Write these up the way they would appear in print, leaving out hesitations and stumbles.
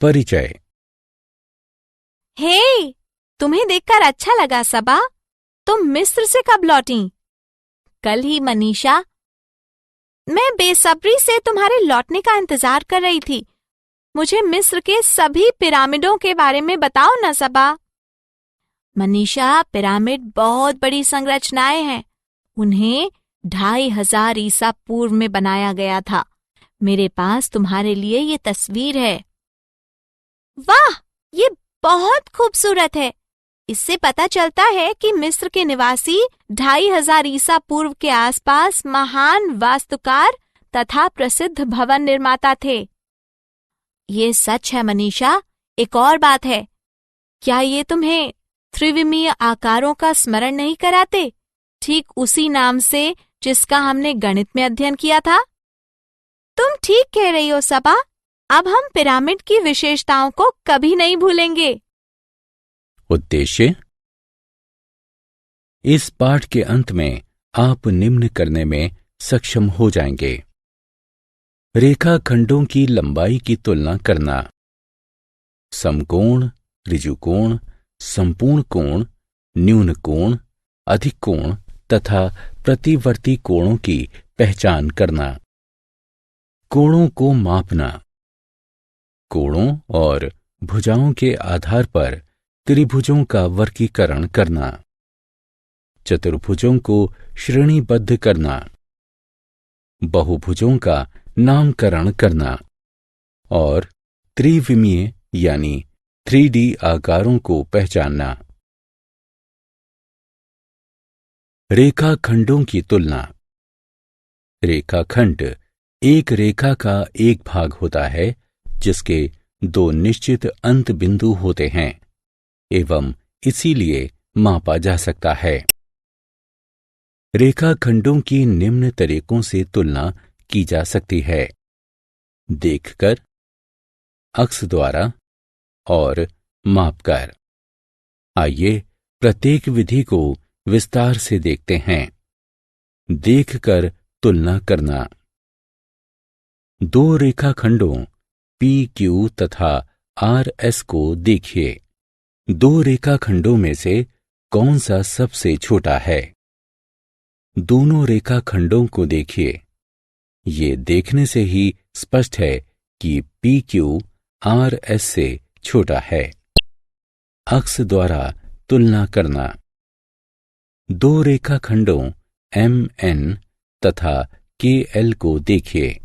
परिचय। हे, तुम्हें देखकर अच्छा लगा सबा। तुम मिस्र से कब लौटी? कल ही मनीषा। मैं बेसब्री से तुम्हारे लौटने का इंतजार कर रही थी। मुझे मिस्र के सभी पिरामिडों के बारे में बताओ ना सबा। मनीषा, पिरामिड बहुत बड़ी संरचनाएं हैं। उन्हें 2500 ईसा पूर्व में बनाया गया था। मेरे पास तुम्हारे लिए ये तस्वीर है। वाह, ये बहुत खूबसूरत है। इससे पता चलता है कि मिस्र के निवासी 2500 ईसा पूर्व के आसपास महान वास्तुकार तथा प्रसिद्ध भवन निर्माता थे। ये सच है मनीषा। एक और बात है, क्या ये तुम्हें त्रिविमीय आकारों का स्मरण नहीं कराते? ठीक उसी नाम से जिसका हमने गणित में अध्ययन किया था। तुम ठीक कह रही हो सबा। अब हम पिरामिड की विशेषताओं को कभी नहीं भूलेंगे। उद्देश्य। इस पाठ के अंत में आप निम्न करने में सक्षम हो जाएंगे: रेखाखंडों की लंबाई की तुलना करना, समकोण, ऋजुकोण, संपूर्ण कोण, न्यून कोण, अधिक कोण तथा प्रतिवर्ती कोणों की पहचान करना, कोणों को मापना, कोणों और भुजाओं के आधार पर त्रिभुजों का वर्गीकरण करना, चतुर्भुजों को श्रेणीबद्ध करना, बहुभुजों का नामकरण करना और त्रिविमीय यानी 3D आकारों को पहचानना। रेखाखंडों की तुलना। रेखाखंड एक रेखा का एक भाग होता है जिसके दो निश्चित अंत बिंदु होते हैं एवं इसीलिए मापा जा सकता है। रेखाखंडों की निम्न तरीकों से तुलना की जा सकती है: देखकर, अक्स द्वारा और मापकर। आइए प्रत्येक विधि को विस्तार से देखते हैं। देखकर तुलना करना। दो रेखाखंडों PQ तथा RS को देखिए। दो रेखाखंडों में से कौन सा सबसे छोटा है? दोनों रेखाखंडों को देखिए। ये देखने से ही स्पष्ट है कि PQ RS से छोटा है। अक्स द्वारा तुलना करना। दो रेखाखंडों MN तथा KL को देखिए।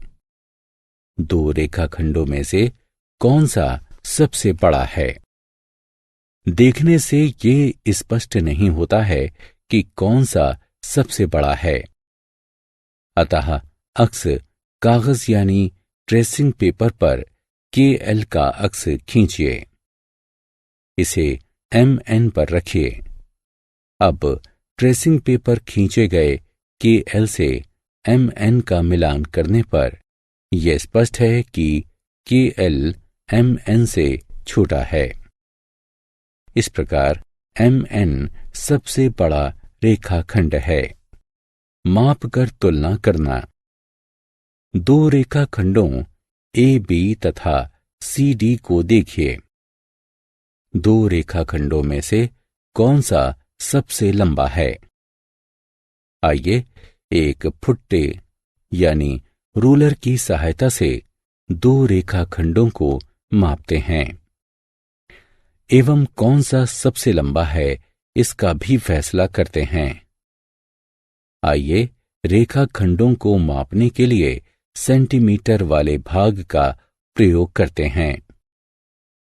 दो रेखाखंडों में से कौन सा सबसे बड़ा है? देखने से ये स्पष्ट नहीं होता है कि कौन सा सबसे बड़ा है। अतः अक्स कागज यानी ट्रेसिंग पेपर पर KL का अक्स खींचिए। इसे MN पर रखिए। अब ट्रेसिंग पेपर खींचे गए KL से MN का मिलान करने पर यह स्पष्ट है कि KL MN से छोटा है। इस प्रकार MN सबसे बड़ा रेखाखंड है। माप कर तुलना करना। दो रेखाखंडों AB तथा CD को देखिए। दो रेखाखंडों में से कौन सा सबसे लंबा है? आइए एक फुट्टे यानी रूलर की सहायता से दो रेखाखंडों को मापते हैं एवं कौन सा सबसे लंबा है इसका भी फैसला करते हैं। आइए रेखाखंडों को मापने के लिए सेंटीमीटर वाले भाग का प्रयोग करते हैं।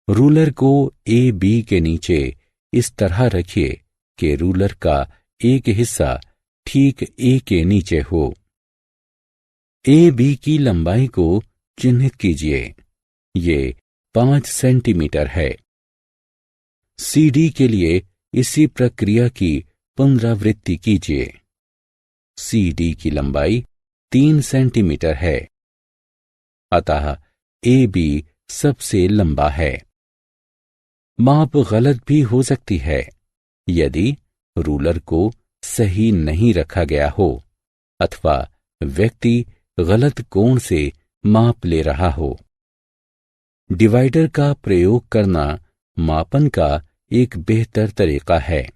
रूलर को AB के नीचे इस तरह रखिए कि रूलर का एक हिस्सा ठीक A के नीचे हो। AB की लंबाई को चिन्हित कीजिए। ये 5 सेंटीमीटर है। CD के लिए इसी प्रक्रिया की पुनरावृत्ति कीजिए। CD की लंबाई 3 सेंटीमीटर है। अतः AB सबसे लंबा है। माप गलत भी हो सकती है यदि रूलर को सही नहीं रखा गया हो अथवा व्यक्ति गलत कोण से माप ले रहा हो। डिवाइडर का प्रयोग करना मापन का एक बेहतर तरीका है।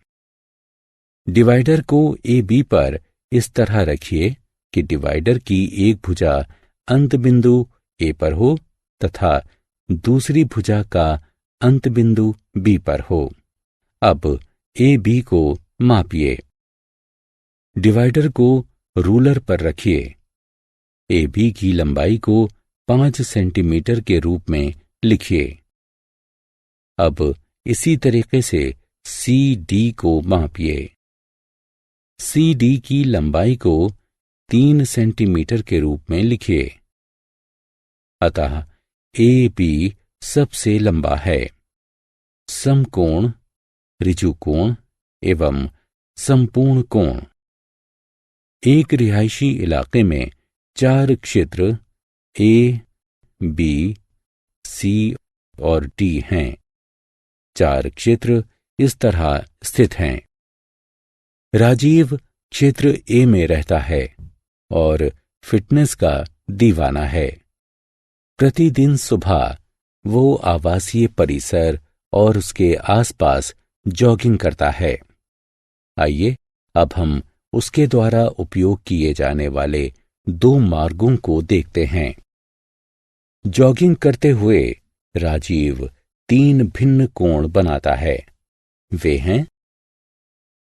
डिवाइडर को ए बी पर इस तरह रखिए कि डिवाइडर की एक भुजा अंत बिंदु ए पर हो तथा दूसरी भुजा का अंत बिंदु बी पर हो। अब ए बी को मापिए। डिवाइडर को रूलर पर रखिए। ए बी की लंबाई को 5 सेंटीमीटर के रूप में लिखिए। अब इसी तरीके से सी डी को मापिए। सी डी की लंबाई को 3 सेंटीमीटर के रूप में लिखिए। अतः ए बी सबसे लंबा है। समकोण, ऋजु कोण एवं संपूर्ण कोण। एक रिहायशी इलाके में 4 क्षेत्र ए, बी, सी और डी हैं। 4 क्षेत्र इस तरह स्थित हैं। राजीव क्षेत्र ए में रहता है और फिटनेस का दीवाना है। प्रतिदिन सुबह वो आवासीय परिसर और उसके आसपास जॉगिंग करता है। आइए अब हम उसके द्वारा उपयोग किए जाने वाले 2 मार्गों को देखते हैं। जॉगिंग करते हुए राजीव 3 भिन्न कोण बनाता है। वे हैं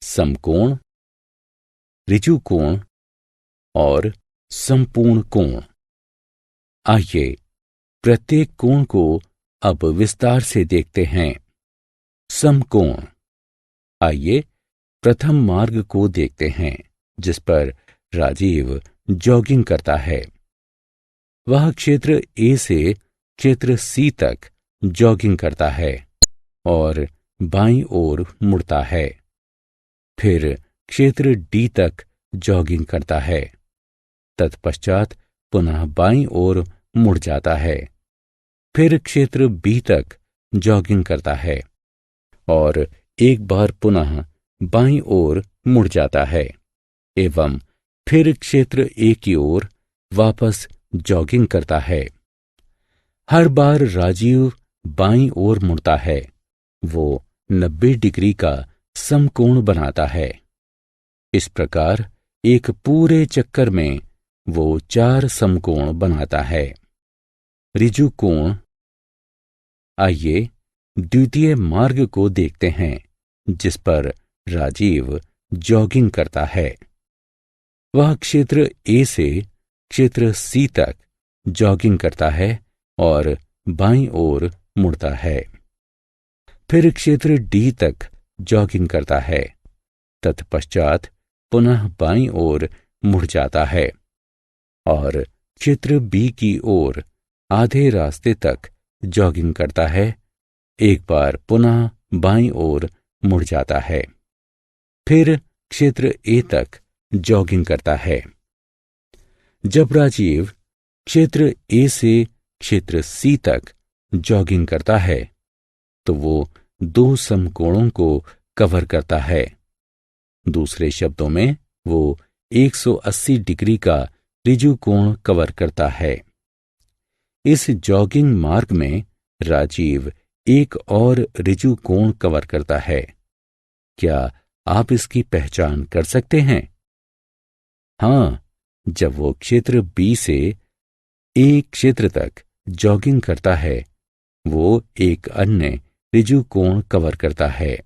समकोण, ऋजु कोण और संपूर्ण कोण। आइए प्रत्येक कोण को अब विस्तार से देखते हैं। समकोण। आइए प्रथम मार्ग को देखते हैं जिस पर राजीव जॉगिंग करता है। वह क्षेत्र ए से क्षेत्र सी तक जॉगिंग करता है और बाईं ओर मुड़ता है। फिर क्षेत्र डी तक जॉगिंग करता है। तत्पश्चात पुनः बाईं ओर मुड़ जाता है। फिर क्षेत्र बी तक जॉगिंग करता है और एक बार पुनः बाईं ओर मुड़ जाता है एवं फिर क्षेत्र ए की ओर वापस जॉगिंग करता है। हर बार राजीव बाईं ओर मुड़ता है। वो 90 डिग्री का समकोण बनाता है। इस प्रकार एक पूरे चक्कर में वो 4 समकोण बनाता है। ऋजु कोण। आइए द्वितीय मार्ग को देखते हैं जिस पर राजीव जॉगिंग करता है। वह क्षेत्र ए से क्षेत्र सी तक जॉगिंग करता है और बाईं ओर मुड़ता है। फिर क्षेत्र डी तक जॉगिंग करता है। तत्पश्चात पुनः बाईं ओर मुड़ जाता है और क्षेत्र बी की ओर आधे रास्ते तक जॉगिंग करता है। एक बार पुनः बाईं ओर मुड़ जाता है। फिर क्षेत्र ए तक जॉगिंग करता है। जब राजीव क्षेत्र ए से क्षेत्र सी तक जॉगिंग करता है तो वो 2 समकोणों को कवर करता है। दूसरे शब्दों में वो 180 डिग्री का ऋजु कोण कवर करता है। इस जॉगिंग मार्ग में राजीव एक और ऋजु कोण कवर करता है। क्या आप इसकी पहचान कर सकते हैं? हाँ, जब वो क्षेत्र बी से ए क्षेत्र तक जॉगिंग करता है वो एक अन्य ऋजु कोण कवर करता है,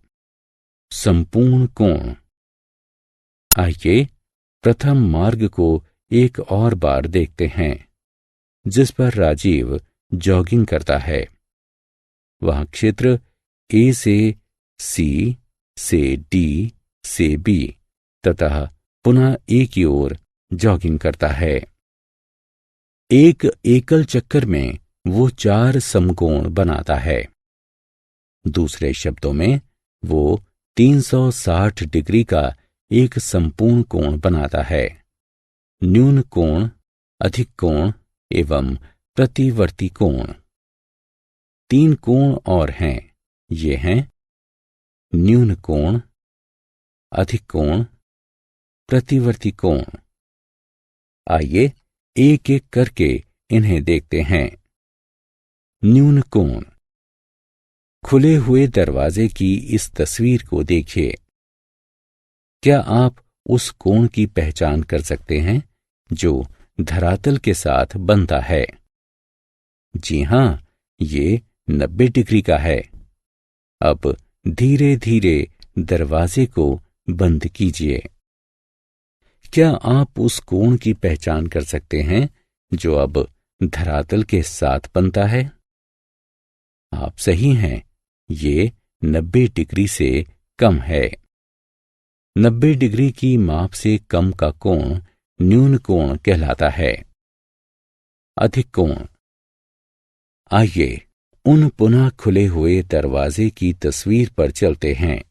संपूर्ण कोण। आइए प्रथम मार्ग को एक और बार देखते हैं जिस पर राजीव जॉगिंग करता है। वह क्षेत्र ए से सी, से डी, से बी तथा पुनः ए की ओर जॉगिंग करता है। एक एकल चक्कर में वो 4 समकोण बनाता है। दूसरे शब्दों में वो 360 डिग्री का एक संपूर्ण कोण बनाता है। न्यून कोण, अधिक कोण एवं प्रतिवर्ती कोण। 3 कोण और हैं। ये हैं न्यून कोण, अधिक कोण, प्रतिवर्ती कोण। आइए एक एक करके इन्हें देखते हैं। न्यून कोण। खुले हुए दरवाजे की इस तस्वीर को देखिए। क्या आप उस कोण की पहचान कर सकते हैं जो धरातल के साथ बनता है? जी हां, ये 90 डिग्री का है। अब धीरे धीरे दरवाजे को बंद कीजिए। क्या आप उस कोण की पहचान कर सकते हैं जो अब धरातल के साथ बनता है? आप सही हैं, ये 90 डिग्री से कम है। 90 डिग्री की माप से कम का कोण न्यून कोण कहलाता है। अधिक कोण। आइए उन पुनः खुले हुए दरवाजे की तस्वीर पर चलते हैं।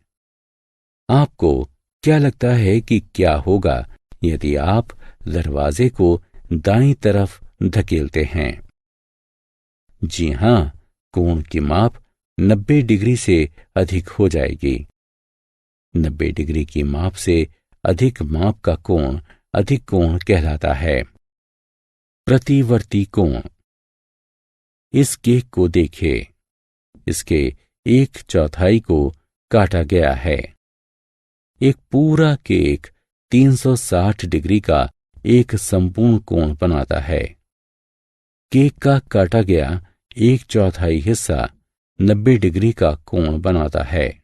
आपको क्या लगता है कि क्या होगा यदि आप दरवाजे को दाईं तरफ धकेलते हैं? जी हां, कोण की माप 90 डिग्री से अधिक हो जाएगी। 90 डिग्री की माप से अधिक माप का कोण अधिक कोण कहलाता है। प्रतिवर्ती कोण। इस केक को देखिए। इसके 1/4 को काटा गया है। एक पूरा केक 360 डिग्री का एक संपूर्ण कोण बनाता है। केक का काटा गया 1/4 हिस्सा 90 डिग्री का कोण बनाता है।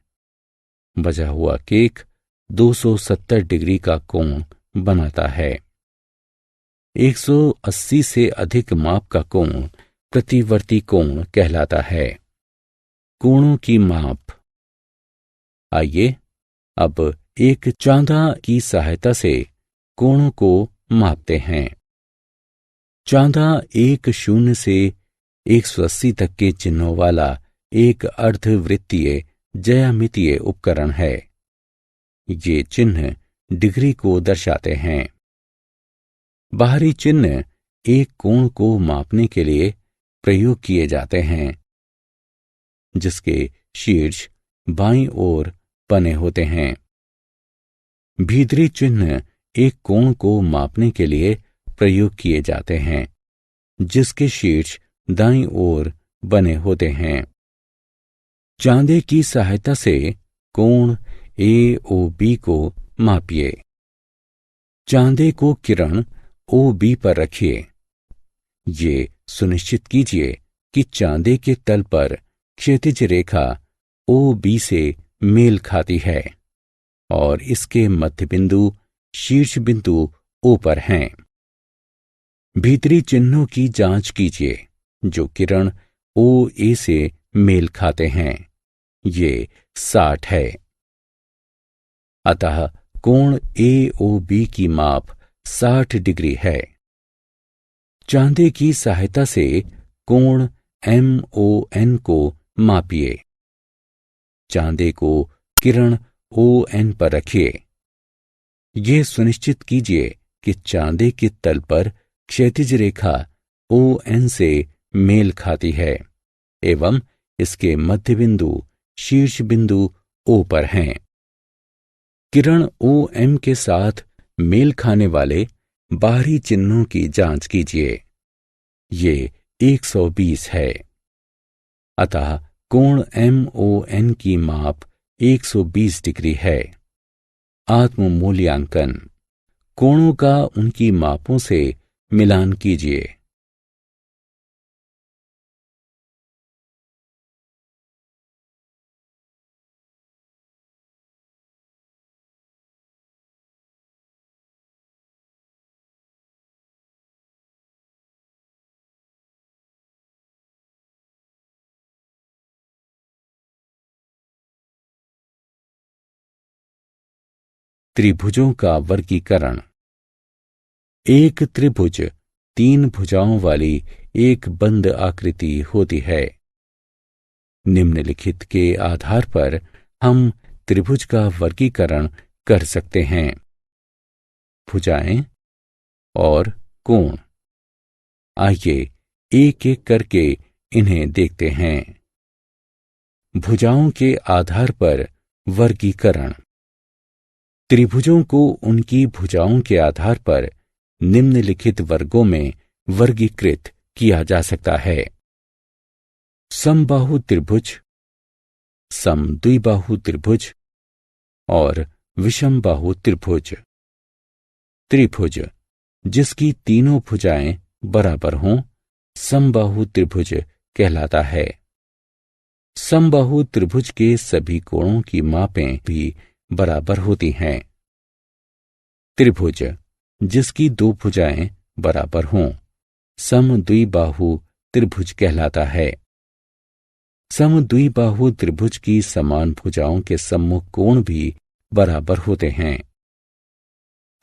बचा हुआ केक 270 डिग्री का कोण बनाता है। 180 से अधिक माप का कोण प्रतिवर्ती कोण कहलाता है। कोणों की माप। आइए अब एक चांदा की सहायता से कोणों को मापते हैं। चांदा एक 0 से 180 तक के चिन्हों वाला एक अर्धवृत्तीय ज्यामितीय उपकरण है। ये चिन्ह डिग्री को दर्शाते हैं। बाहरी चिन्ह एक कोण को मापने के लिए प्रयोग किए जाते हैं, जिसके शीर्ष बाईं ओर बने होते हैं। भीतरी चिन्ह एक कोण को मापने के लिए प्रयोग किए जाते हैं, जिसके शीर्ष दाईं ओर बने होते हैं। चांदे की सहायता से कोण AOB को मापिए। चांदे को किरण OB पर रखिए। ये सुनिश्चित कीजिए कि चांदे के तल पर क्षैतिज रेखा OB से मेल खाती है और इसके मध्य बिंदु शीर्ष बिंदु O पर हैं। भीतरी चिन्हों की जांच कीजिए जो किरण OA से मेल खाते हैं। ये 60 है। अतः कोण AOB की माप 60 डिग्री है। चांदे की सहायता से कोण MON को मापिए। चांदे को किरण ON पर रखिए। यह सुनिश्चित कीजिए कि चांदे के तल पर क्षैतिज रेखा ON से मेल खाती है एवं इसके मध्य बिंदु शीर्ष बिंदु O पर हैं। किरण OM के साथ मेल खाने वाले बाहरी चिन्हों की जांच कीजिए। ये 120 है। अतः कोण MON की माप 120 डिग्री है। आत्म मूल्यांकन। कोणों का उनकी मापों से मिलान कीजिए। त्रिभुजों का वर्गीकरण। एक त्रिभुज 3 भुजाओं वाली एक बंद आकृति होती है। निम्नलिखित के आधार पर हम त्रिभुज का वर्गीकरण कर सकते हैं। भुजाएं और कोण। आइए एक एक करके इन्हें देखते हैं। भुजाओं के आधार पर वर्गीकरण। त्रिभुजों को उनकी भुजाओं के आधार पर निम्नलिखित वर्गों में वर्गीकृत किया जा सकता है। समबाहु त्रिभुज, समद्विबाहु त्रिभुज और विषमबाहु त्रिभुज। त्रिभुज जिसकी तीनों भुजाएं बराबर हों समबाहु त्रिभुज कहलाता है। समबाहु त्रिभुज के सभी कोणों की मापें भी बराबर होती हैं। त्रिभुज जिसकी दो भुजाएं बराबर हों समद्विबाहु त्रिभुज कहलाता है। समद्विबाहु त्रिभुज की समान भुजाओं के सम्मुख कोण भी बराबर होते हैं।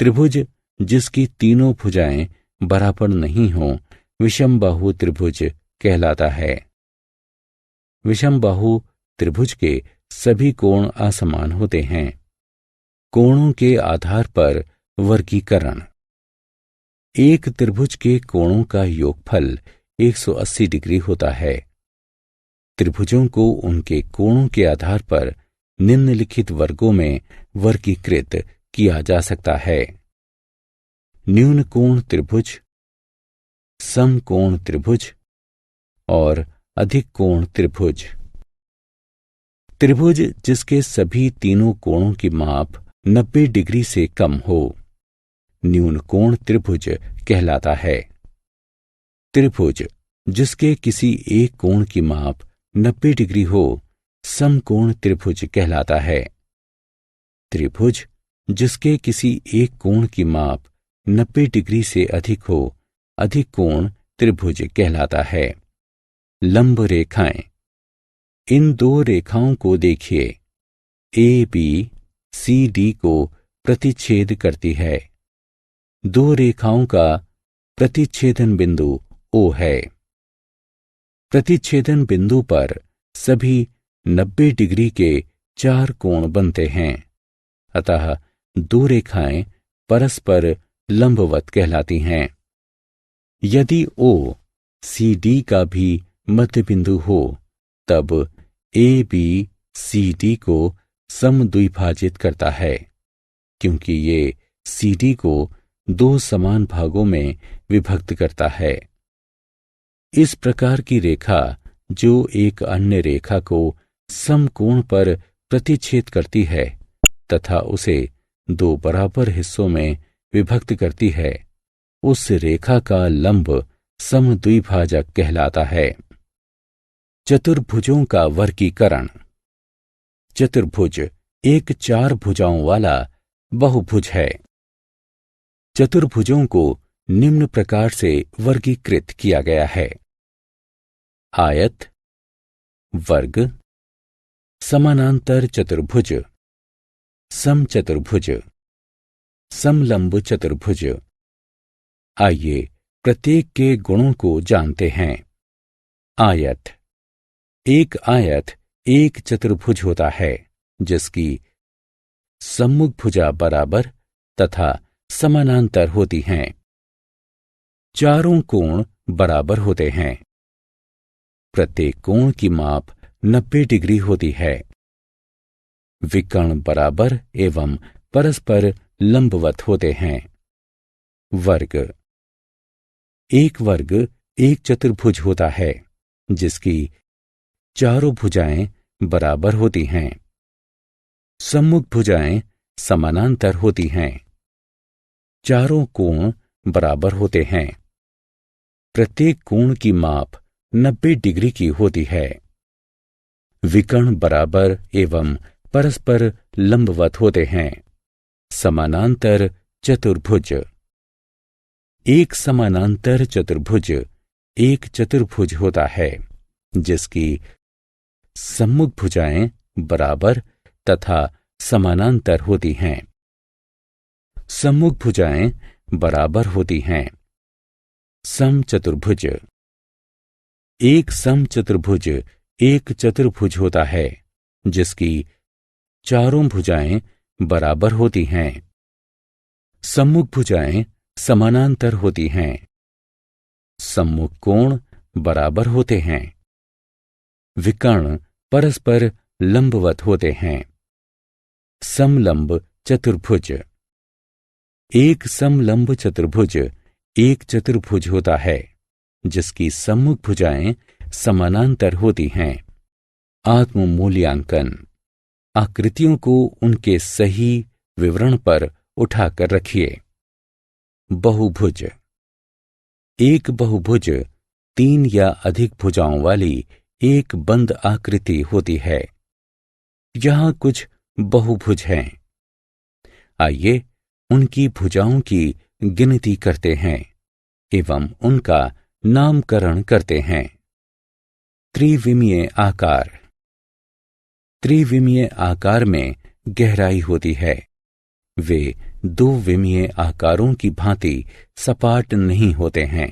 त्रिभुज जिसकी तीनों भुजाएं बराबर नहीं हों विषमबाहु त्रिभुज कहलाता है। विषमबाहु त्रिभुज के सभी कोण असमान होते हैं। कोणों के आधार पर वर्गीकरण। एक त्रिभुज के कोणों का योगफल 180 डिग्री होता है। त्रिभुजों को उनके कोणों के आधार पर निम्नलिखित वर्गों में वर्गीकृत किया जा सकता है। न्यून कोण त्रिभुज, समकोण त्रिभुज और अधिक कोण त्रिभुज। त्रिभुज जिसके सभी तीनों कोणों की माप 90 डिग्री से कम हो न्यून कोण त्रिभुज कहलाता है। त्रिभुज जिसके किसी एक कोण की माप 90 डिग्री हो समकोण त्रिभुज कहलाता है। त्रिभुज जिसके किसी एक कोण की माप 90 डिग्री से अधिक हो अधिक कोण त्रिभुज कहलाता है। लंब रेखाएं। इन दो रेखाओं को देखिए। ए बी सी डी को प्रतिच्छेद करती है। दो रेखाओं का प्रतिच्छेदन बिंदु O है। प्रतिच्छेदन बिंदु पर सभी 90 डिग्री के 4 कोण बनते हैं। अतः दो रेखाएं परस्पर लंबवत कहलाती हैं। यदि O सी डी का भी मध्य बिंदु हो तब ए बी सी डी को समद्विभाजित करता है, क्योंकि ये सी डी को दो समान भागों में विभक्त करता है। इस प्रकार की रेखा जो एक अन्य रेखा को समकोण पर प्रतिच्छेद करती है तथा उसे दो बराबर हिस्सों में विभक्त करती है, उस रेखा का लंब समद्विभाजक कहलाता है। चतुर्भुजों का वर्गीकरण। चतुर्भुज एक 4 भुजाओं वाला बहुभुज है। चतुर्भुजों को निम्न प्रकार से वर्गीकृत किया गया है। आयत, वर्ग, समानांतर चतुर्भुज, समचतुर्भुज, समलंब चतुर्भुज। आइए प्रत्येक के गुणों को जानते हैं। आयत। एक आयत एक चतुर्भुज होता है जिसकी सम्मुख भुजा बराबर तथा समानांतर होती हैं। चारों कोण बराबर होते हैं। प्रत्येक कोण की माप 90 डिग्री होती है। विकर्ण बराबर एवं परस्पर लंबवत होते हैं। वर्ग। एक वर्ग एक चतुर्भुज होता है जिसकी चारों भुजाएं बराबर होती हैं। सम्मुख भुजाएं समानांतर होती हैं। चारों कोण बराबर होते हैं। प्रत्येक कोण की माप 90 डिग्री की होती है। विकर्ण बराबर एवं परस्पर लंबवत होते हैं। समानांतर चतुर्भुज। एक समानांतर चतुर्भुज एक चतुर्भुज होता है जिसकी सम्मुख भुजाएं बराबर तथा समानांतर होती हैं। सम्मुख भुजाएं बराबर होती हैं। समचतुर्भुज। एक समचतुर्भुज एक चतुर्भुज होता है जिसकी चारों भुजाएं बराबर होती हैं। सम्मुख भुजाएं समानांतर होती हैं। सम्मुख कोण बराबर होते हैं। विकर्ण परस्पर लंबवत होते हैं। समलंब चतुर्भुज। एक समलंब चतुर्भुज एक चतुर्भुज होता है जिसकी सम्मुख भुजाएं समानांतर होती हैं। आत्म मूल्यांकन। आकृतियों को उनके सही विवरण पर उठाकर रखिए। बहुभुज। एक बहुभुज 3 या अधिक भुजाओं वाली एक बंद आकृति होती है। यहां कुछ बहुभुज हैं। आइए उनकी भुजाओं की गिनती करते हैं एवं उनका नामकरण करते हैं। त्रिविमीय आकार। त्रिविमीय आकार में गहराई होती है। वे 2 विमीय आकारों की भांति सपाट नहीं होते हैं।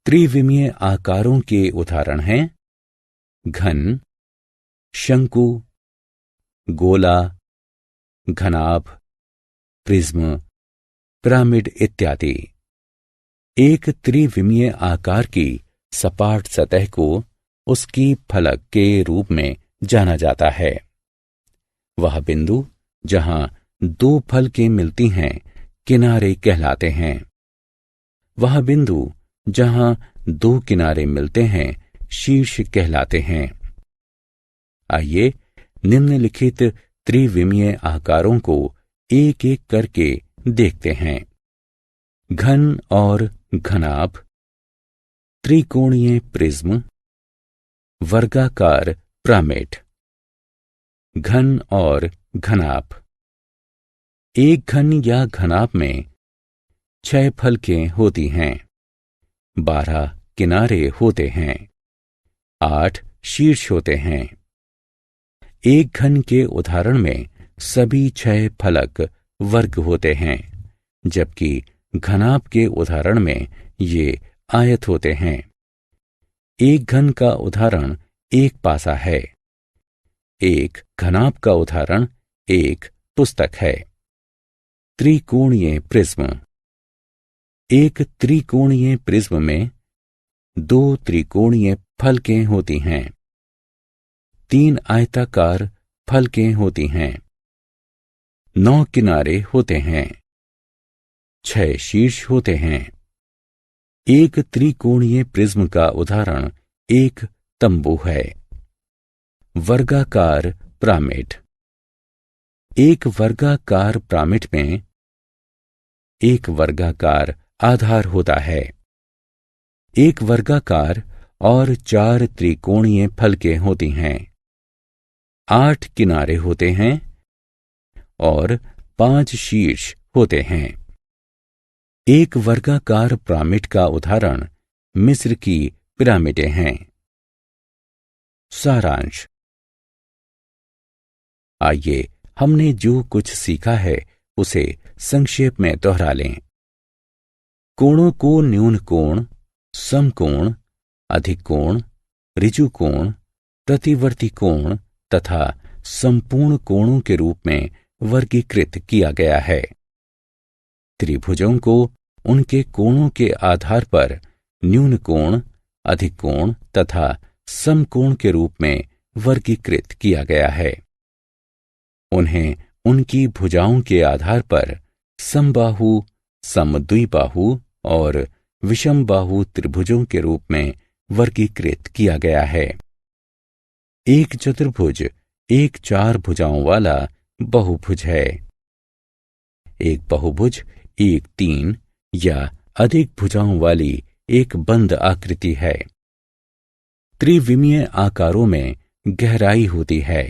त्रिविमीय आकारों के उदाहरण हैं घन, शंकु, गोला, घनाभ, प्रिज्म, पिरामिड इत्यादि। एक त्रिविमीय आकार की सपाट सतह को उसकी फलक के रूप में जाना जाता है। वह बिंदु जहां 2 फलकें मिलती हैं किनारे कहलाते हैं। वह बिंदु जहां 2 किनारे मिलते हैं शीर्ष कहलाते हैं। आइए निम्नलिखित त्रिविमीय आकारों को एक एक करके देखते हैं। घन और घनाभ, त्रिकोणीय प्रिज्म, वर्गाकार पिरामिड। घन और घनाभ। एक घन या घनाभ में 6 फलकें होती हैं, 12 किनारे होते हैं, 8 शीर्ष होते हैं। एक घन के उदाहरण में सभी 6 फलक वर्ग होते हैं, जबकि घनाभ के उदाहरण में ये आयत होते हैं। एक घन का उदाहरण एक पासा है। एक घनाभ का उदाहरण एक पुस्तक है। त्रिकोणीय प्रिज्म। एक त्रिकोणीय प्रिज्म में 2 त्रिकोणीय फलकें होती हैं, 3 आयताकार फलकें होती हैं, 9 किनारे होते हैं, 6 शीर्ष होते हैं। एक त्रिकोणीय प्रिज्म का उदाहरण एक तंबू है। वर्गाकार पिरामिड। एक वर्गाकार पिरामिड में एक वर्गाकार आधार होता है। एक वर्गाकार और 4 त्रिकोणीय फलकें होती हैं, 8 किनारे होते हैं और 5 शीर्ष होते हैं। एक वर्गाकार पिरामिड का उदाहरण मिस्र की पिरामिडें हैं। सारांश। आइए हमने जो कुछ सीखा है उसे संक्षेप में दोहरा लें। कोणों को न्यून कोण, समकोण, अधिक कोण, ऋजु कोण, प्रतिवर्ती कोण तथा संपूर्ण कोणों के रूप में वर्गीकृत किया गया है। त्रिभुजों को उनके कोणों के आधार पर न्यून कोण, अधिक कोण तथा समकोण के रूप में वर्गीकृत किया गया है। उन्हें उनकी भुजाओं के आधार पर समबाहु, समद्विबाहु और विषमबाहु त्रिभुजों के रूप में वर्गीकृत किया गया है। एक चतुर्भुज एक 4 भुजाओं वाला बहुभुज है। एक बहुभुज एक 3 या अधिक भुजाओं वाली एक बंद आकृति है। त्रिविमीय आकारों में गहराई होती है।